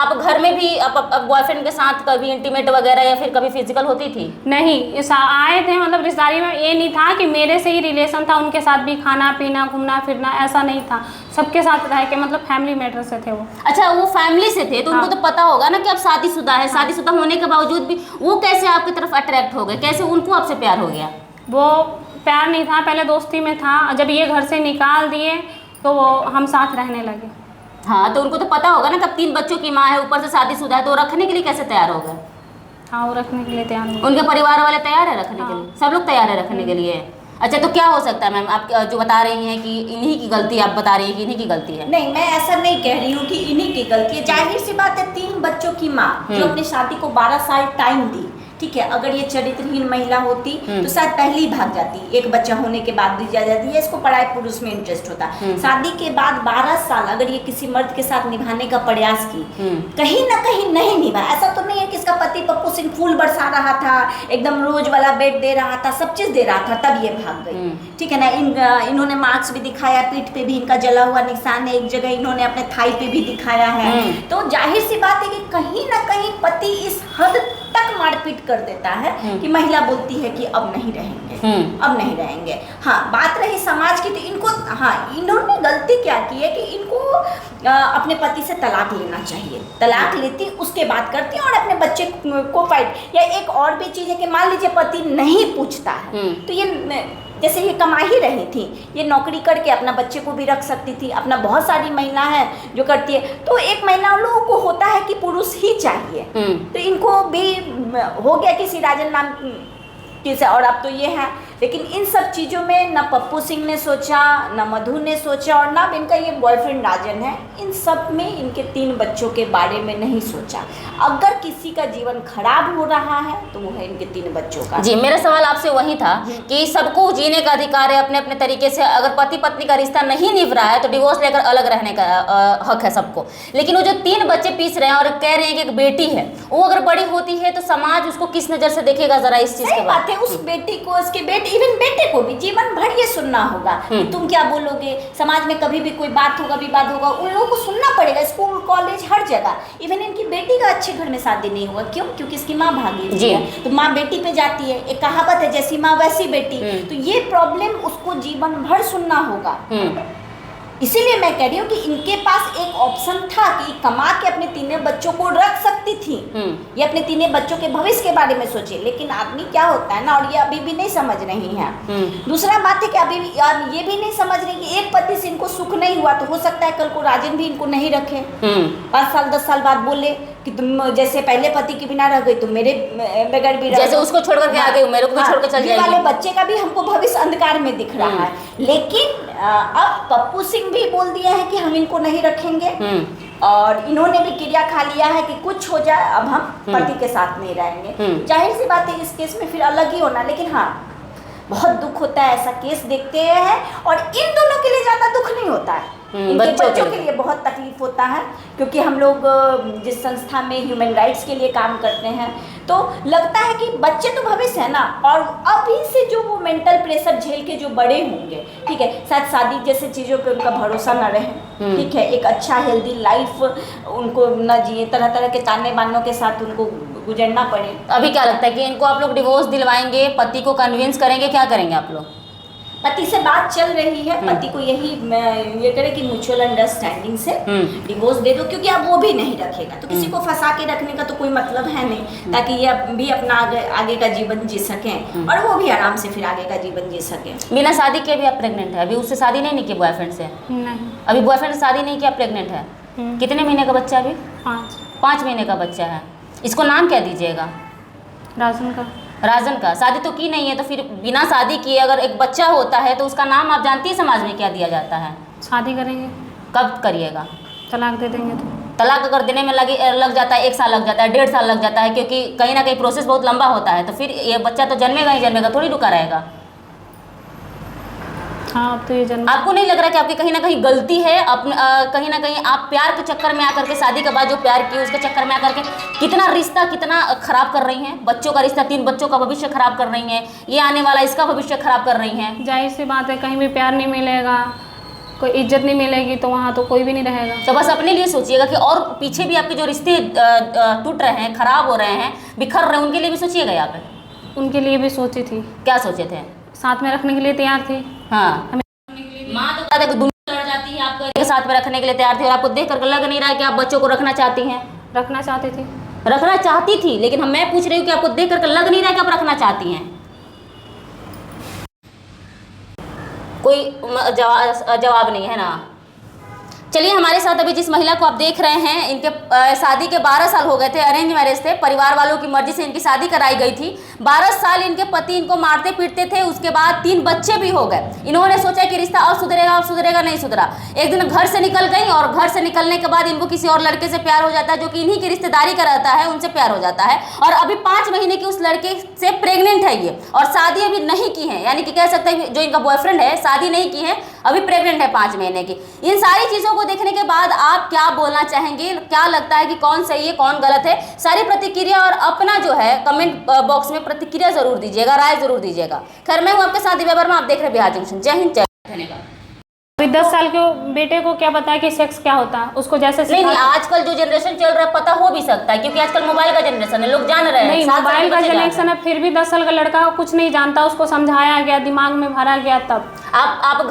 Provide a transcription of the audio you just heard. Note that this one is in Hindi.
आप घर में भी बॉयफ्रेंड के साथ कभी इंटीमेट वगैरह या फिर कभी फिजिकल होती थी? नहीं, आए थे मतलब रिश्तेदारी में, ये नहीं था कि मेरे से ही रिलेशन था, उनके साथ भी खाना पीना घूमना फिरना ऐसा नहीं था, सबके साथ रह के मतलब फैमिली मैटर से थे वो। अच्छा, वो फैमिली से थे तो हाँ। उनको तो पता होगा ना कि आप शादीशुदा है। शादीशुदा होने के बावजूद भी वो कैसे आपकी तरफ अट्रैक्ट हो गए, कैसे उनको आपसे प्यार हो गया? वो प्यार नहीं था, पहले दोस्ती में था, जब ये घर से निकाल दिए तो वो हम साथ रहने लगे। हाँ, तो उनको तो पता होगा ना कि अब 3 बच्चों की माँ है, ऊपर से शादीशुदा है, तो रखने के लिए कैसे तैयार हो गए? हाँ, वो रखने के लिए तैयार हो। उनके परिवार वाले तैयार है रखने के हाँ। लिए? सब लोग तैयार है रखने के लिए? अच्छा, तो क्या हो सकता है मैम, आप जो बता रही हैं कि इन्हीं की गलती, आप बता रही हैं कि इन्हीं की गलती है? नहीं, मैं ऐसा नहीं कह रही हूँ कि इन्हीं की गलती है। जाहिर सी बात है, 3 बच्चों की माँ जो अपनी शादी को 12 साल टाइम दी, ठीक है, अगर ये चरित्रहीन महिला होती तो शायद पहले ही भाग जाती। एक बच्चा होने के बाद दी जा जाती है, इसको पढ़ाई पुरुष में इंटरेस्ट होता। शादी के बाद 12 साल अगर ये किसी मर्द के साथ निभाने का प्रयास की, कहीं ना कहीं नहीं निभा। ऐसा तो नहीं है कि इसका पति पप्पू सिंह फूल बरसा रहा था, एकदम रोज वाला बेड दे रहा था, सब चीज दे रहा था, तब ये भाग गई, ठीक है ना। इन्होंने मार्क्स भी दिखाया, पीठ पे भी इनका जला हुआ निशान है, एक जगह इन्होंने अपने थाई पे भी दिखाया है। तो जाहिर सी बात है कि कहीं ना कहीं पति इस हद तक मारपीट कर देता है कि महिला बोलती है कि अब नहीं रहेंगे, अब नहीं रहेंगे। हाँ, बात रही समाज की, तो इनको, हाँ, इन्होंने गलती क्या की है कि इनको अपने पति से तलाक लेना चाहिए। तलाक लेती, उसके बाद करती और अपने बच्चे को फाइट। या एक और भी चीज़ है कि मान लीजिए पति नहीं पूछता है, तो ये जैसे ये कमा ही रही थी, ये नौकरी करके अपना बच्चे को भी रख सकती थी। अपना बहुत सारी महिला है जो करती है। तो एक महिला लोगों को होता है कि पुरुष ही चाहिए, तो इनको भी हो गया किसी राजन नाम किसे, और अब तो ये है। लेकिन इन सब चीज़ों में न पप्पू सिंह ने सोचा, न मधु ने सोचा, और ना इनका ये बॉयफ्रेंड राजन है, इन सब में इनके 3 बच्चों के बारे में नहीं सोचा। अगर किसी का जीवन खराब हो रहा है तो वो है इनके 3 बच्चों का। जी, मेरा सवाल आपसे वही था कि सबको जीने का अधिकार है अपने अपने तरीके से। अगर पति पत्नी का रिश्ता नहीं निभ रहा है तो डिवोर्स लेकर अलग रहने का हक है सबको। लेकिन वो जो 3 बच्चे पीस रहे हैं और कह रहे हैं कि एक बेटी है, वो अगर बड़ी होती है तो समाज उसको किस नज़र से देखेगा, जरा इस चीज़ के बात है। उस बेटी को, उसके बेटे, इवन बेटे को भी जीवन भर ये सुनना होगा कि तुम क्या बोलोगे। समाज में कभी भी कोई बात होगा, विवाद होगा, उन लोगों को सुनना पड़ेगा, स्कूल कॉलेज हर जगह। इवन इनकी बेटी का अच्छे घर में शादी नहीं हुआ, क्यों? क्योंकि इसकी माँ भागी हुई है, तो माँ बेटी पे जाती है। एक कहावत है, जैसी माँ वैसी बेटी। तो ये प्रॉब्लम उसको जीवन भर सुनना होगा। इसीलिए मैं कह रही हूँ कि इनके पास एक ऑप्शन था कि कमा के अपने 3 बच्चों को रख सकती थी, ये अपने 3 बच्चों के भविष्य के बारे में सोचे। लेकिन आदमी क्या होता है ना, और ये अभी भी नहीं समझ रही है। दूसरा बात है कि अभी भी ये भी नहीं समझ रही कि एक पति से इनको सुख नहीं हुआ तो हो सकता है कल को राजन भी इनको नहीं रखे, 5 साल 10 साल बाद बोले कि तुम जैसे पहले पति के बिना रह गई, तुम मेरे बगैर भी रह, जैसे उसको छोड़ करके आ गई, मेरे को भी छोड़ कर चल जाएगी। वाले बच्चे का भी हमको भविष्य अंधकार में दिख रहा है। लेकिन अब पप्पू सिंह भी बोल दिया है कि हम इनको नहीं रखेंगे, और इन्होंने भी क्रिया खा लिया है कि कुछ हो जाए अब हम पति के साथ नहीं रहेंगे। जाहिर सी बात है इस केस में फिर अलग ही होना। लेकिन हाँ, बहुत दुख होता है ऐसा केस देखते हैं, और इन दोनों के लिए ज़्यादा दुख नहीं होता है, इनके बच्चों के लिए बहुत तकलीफ होता है। क्योंकि हम लोग जिस संस्था में ह्यूमन राइट्स के लिए काम करते हैं, तो लगता है कि बच्चे तो भविष्य है ना, और अभी से जो वो मेंटल प्रेशर झेल के जो बड़े होंगे, ठीक है, शायद शादी जैसे चीज़ों पे उनका भरोसा न रहे, ठीक है, एक अच्छा हेल्दी लाइफ उनको न जिए, तरह तरह के ताने बानों के साथ उनको गुजरना पड़े। अभी क्या लगता है कि इनको आप लोग डिवोर्स दिलवाएंगे, पति को कन्विंस करेंगे, क्या करेंगे आप लोग? पति से बात चल रही है, पति को यही ये करे कि म्यूचुअल अंडरस्टैंडिंग से डिवोर्स दे दो, क्योंकि अब वो भी नहीं रखेगा तो किसी को फंसा के रखने का तो कोई मतलब है नहीं, ताकि ये भी अपना आगे का जीवन जी सकें और वो भी आराम से फिर आगे का जीवन जी सकें। बिना शादी के भी आप प्रेग्नेंट है? अभी उससे शादी नहीं की बॉयफ्रेंड से? नहीं, अभी बॉयफ्रेंड से शादी नहीं किया, प्रेग्नेंट है। कितने महीने का बच्चा अभी? 5 महीने का बच्चा है। इसको नाम क्या दीजिएगा? राजन का। राजन का। शादी तो की नहीं है, तो फिर बिना शादी किए अगर एक बच्चा होता है तो उसका नाम आप जानती है समाज में क्या दिया जाता है? शादी करेंगे। कब करिएगा? तलाक दे देंगे तो। तलाक अगर देने में लग जाता है 1 साल लग जाता है, 1.5 साल लग जाता है, क्योंकि कहीं ना कहीं प्रोसेस बहुत लंबा होता है, तो फिर ये बच्चा तो जन्मेगा ही जन्मेगा, थोड़ी रुका रहेगा। हाँ, अब तो ये जन्म। आपको नहीं लग रहा कि आपकी कहीं ना कहीं गलती है? कहीं ना कहीं आप प्यार के चक्कर में आकर के, शादी के बाद जो प्यार किए उसके चक्कर में आकर के कितना रिश्ता कितना खराब कर रही हैं। बच्चों का रिश्ता, 3 बच्चों का भविष्य खराब कर रही हैं, ये आने वाला इसका भविष्य खराब कर रही हैं। जाहिर सी बात है, कहीं भी प्यार नहीं मिलेगा कोई इज्जत नहीं मिलेगी तो वहाँ तो कोई भी नहीं रहेगा। तो बस अपने लिए सोचिएगा कि और पीछे भी आपके जो रिश्ते टूट रहे हैं, खराब हो रहे हैं, बिखर रहे हैं, उनके लिए भी सोचिएगा यहाँ पे। उनके लिए भी सोची थी। क्या सोचे थे? साथ में रखने के लिए तैयार थी। हाँ, माँ तो कहते दुनिया लड़ जाती है, आपको एक साथ में रखने के लिए तैयार थी और आपको देख कर लग नहीं रहा है कि आप बच्चों को रखना चाहती हैं। रखना चाहती थी। रखना चाहती थी, लेकिन मैं पूछ रही हूँ कि आपको देख कर लग नहीं रहा है कि आप रखना चाहती हैं। कोई जवाब नहीं है ना। चलिए, हमारे साथ अभी जिस महिला को आप देख रहे हैं, इनके शादी के 12 साल हो गए थे, अरेंज मैरिज थे, परिवार वालों की मर्जी से इनकी शादी कराई गई थी। 12 साल इनके पति इनको मारते पीटते थे, उसके बाद 3 बच्चे भी हो गए। इन्होंने सोचा कि रिश्ता अब सुधरेगा, नहीं सुधरा। एक दिन घर से निकल गई और घर से निकलने के बाद इनको किसी और लड़के से प्यार हो जाता है, जो कि इन्हीं की रिश्तेदारी का रहता है, उनसे प्यार हो जाता है। और अभी 5 महीने की उस लड़के से प्रेग्नेंट है ये, और शादी अभी नहीं की है, यानी कि कह सकते हैं जो इनका बॉयफ्रेंड है शादी नहीं की है, अभी प्रेग्नेंट है 5 महीने की। इन सारी चीजों को देखने के बाद आप क्या बोलना चाहेंगे? क्या लगता है कि कौन सही है, कौन गलत है? सारी प्रतिक्रिया और अपना जो है कमेंट बॉक्स में प्रतिक्रिया जरूर दीजिएगा, राय जरूर दीजिएगा। खैर, मैं हूं आपके साथ दिव्या वर्मा, आप देख रहे हैं बिहार जंक्शन। जय हिंद, जय भारत। धन्यवाद। अभी 10 साल के बेटे को क्या पता है कि सेक्स क्या होता है, उसको जैसे नहीं, आजकल जो जनरेशन चल रहा है पता हो भी सकता है, क्योंकि आजकल मोबाइल का जनरेशन है, लोग जान रहे हैं। नहीं, मोबाइल का जनरेशन है, फिर भी 10 साल का लड़का कुछ नहीं जानता, उसको समझाया गया, दिमाग में भरा गया, तब आप